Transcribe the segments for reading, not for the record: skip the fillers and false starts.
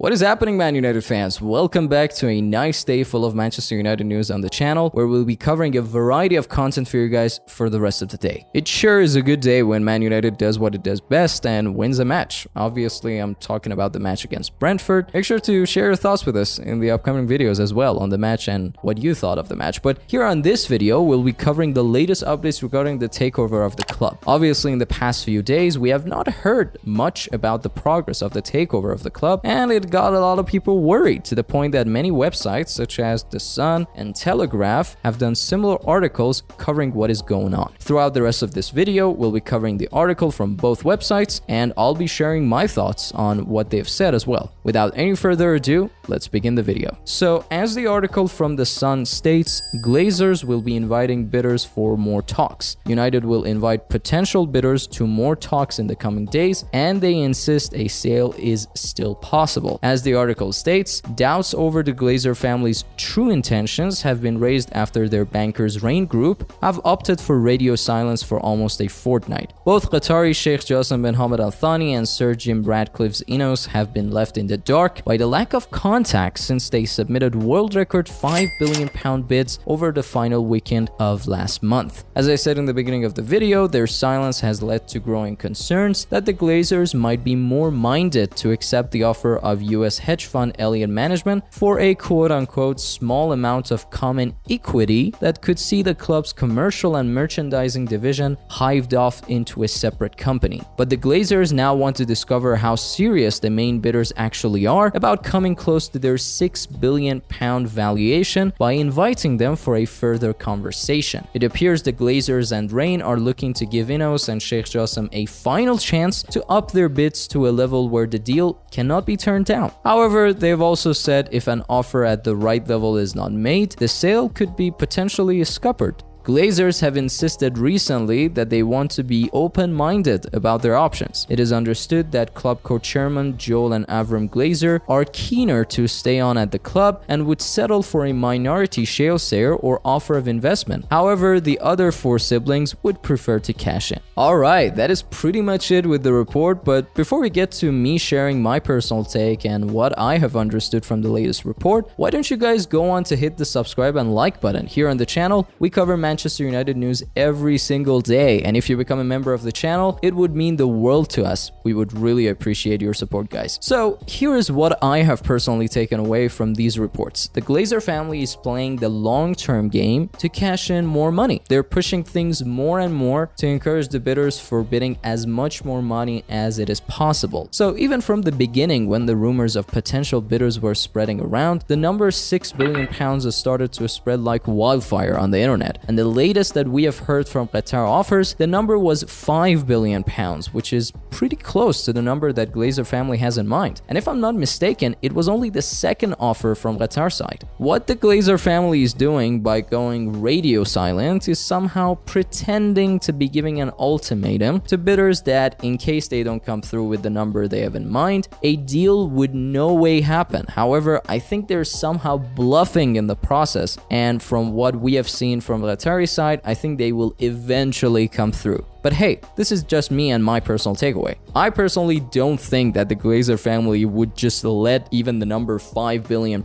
What is happening, Man United fans? Welcome back to a nice day full of Manchester United news on the channel, where we'll be covering a variety of content for you guys for the rest of the day. It sure is a good day when Man United does what it does best and wins a match. Obviously, I'm talking about the match against Brentford. Make sure to share your thoughts with us in the upcoming videos as well on the match and what you thought of the match. But here on this video, we'll be covering the latest updates regarding the takeover of the club. Obviously, in the past few days, we have not heard much about the progress of the takeover of the club, and it got a lot of people worried to the point that many websites such as The Sun and Telegraph have done similar articles covering what is going on. Throughout the rest of this video, we'll be covering the article from both websites, and I'll be sharing my thoughts on what they've said as well. Without any further ado, let's begin the video. So, as the article from The Sun states, Glazers will be inviting bidders for more talks. United will invite potential bidders to more talks in the coming days, and they insist a sale is still possible. As the article states, doubts over the Glazer family's true intentions have been raised after their bankers Rain Group have opted for radio silence for almost a fortnight. Both Qatari Sheikh Jassim bin Hamad Al Thani and Sir Jim Ratcliffe's Ineos have been left in the dark by the lack of contact since they submitted world record £5 billion bids over the final weekend of last month. As I said in the beginning of the video, their silence has led to growing concerns that the Glazers might be more minded to accept the offer of US hedge fund Elliott Management for a quote-unquote small amount of common equity that could see the club's commercial and merchandising division hived off into a separate company. But the Glazers now want to discover how serious the main bidders actually are about coming close to their £6 billion valuation by inviting them for a further conversation. It appears the Glazers and Rain are looking to give Ineos and Sheikh Jassim a final chance to up their bids to a level where the deal cannot be turned down. However, they've also said if an offer at the right level is not made, the sale could be potentially scuppered. Glazers have insisted recently that they want to be open-minded about their options. It is understood that club co-chairman Joel and Avram Glazer are keener to stay on at the club and would settle for a minority share sale or offer of investment. However, the other four siblings would prefer to cash in. Alright, that is pretty much it with the report, but before we get to me sharing my personal take and what I have understood from the latest report, why don't you guys go on to hit the subscribe and like button. Here on the channel, we cover Manchester United news every single day, and if you become a member of the channel, it would mean the world to us. We would really appreciate your support, guys. So here is what I have personally taken away from these reports. The Glazer family is playing the long-term game to cash in more money. They're pushing things more and more to encourage the bidders for bidding as much more money as it is possible. So even from the beginning, when the rumors of potential bidders were spreading around, the number £6 billion has started to spread like wildfire on the internet, and the latest that we have heard from Qatar offers, the number was £5 billion, which is pretty close to the number that Glazer family has in mind. And if I'm not mistaken, it was only the second offer from Qatar side. What the Glazer family is doing by going radio silent is somehow pretending to be giving an ultimatum to bidders that in case they don't come through with the number they have in mind, a deal would no way happen. However, I think they're somehow bluffing in the process, and from what we have seen from Qatari side, I think they will eventually come through. But hey, this is just me and my personal takeaway. I personally don't think that the Glazer family would just let even the number £5 billion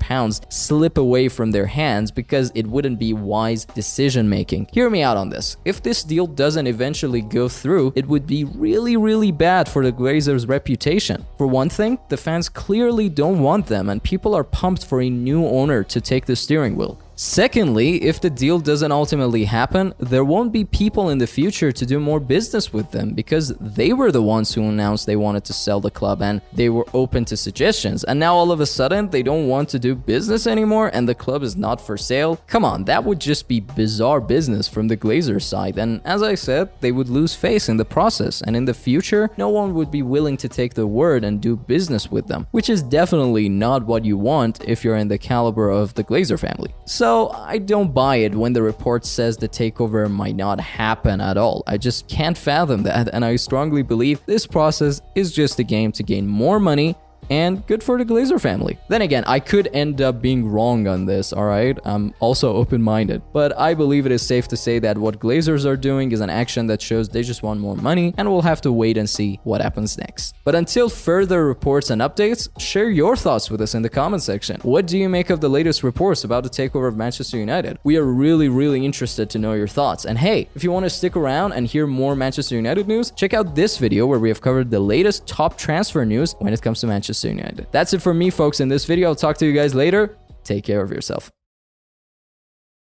slip away from their hands, because it wouldn't be wise decision making. Hear me out on this. If this deal doesn't eventually go through, it would be really bad for the Glazers' reputation. For one thing, the fans clearly don't want them, and people are pumped for a new owner to take the steering wheel. Secondly, if the deal doesn't ultimately happen, there won't be people in the future to do more business with them, because they were the ones who announced they wanted to sell the club and they were open to suggestions, and now all of a sudden they don't want to do business anymore and the club is not for sale. Come on, that would just be bizarre business from the Glazers side, and as I said, they would lose face in the process, and in the future no one would be willing to take the word and do business with them, which is definitely not what you want if you're in the caliber of the Glazer family. So I don't buy it when the report says the takeover might not happen at all. I just can't fathom that, and I strongly believe this process is just a game to gain more money and good for the Glazer family. Then again, I could end up being wrong on this, alright? I'm also open-minded, but I believe it is safe to say that what Glazers are doing is an action that shows they just want more money, and we'll have to wait and see what happens next. But until further reports and updates, share your thoughts with us in the comment section. What do you make of the latest reports about the takeover of Manchester United? We are really interested to know your thoughts. And hey, if you want to stick around and hear more Manchester United news, check out this video where we have covered the latest top transfer news when it comes to Manchester United. That's it for me, folks, in this video. I'll talk to you guys later. Take care of yourself.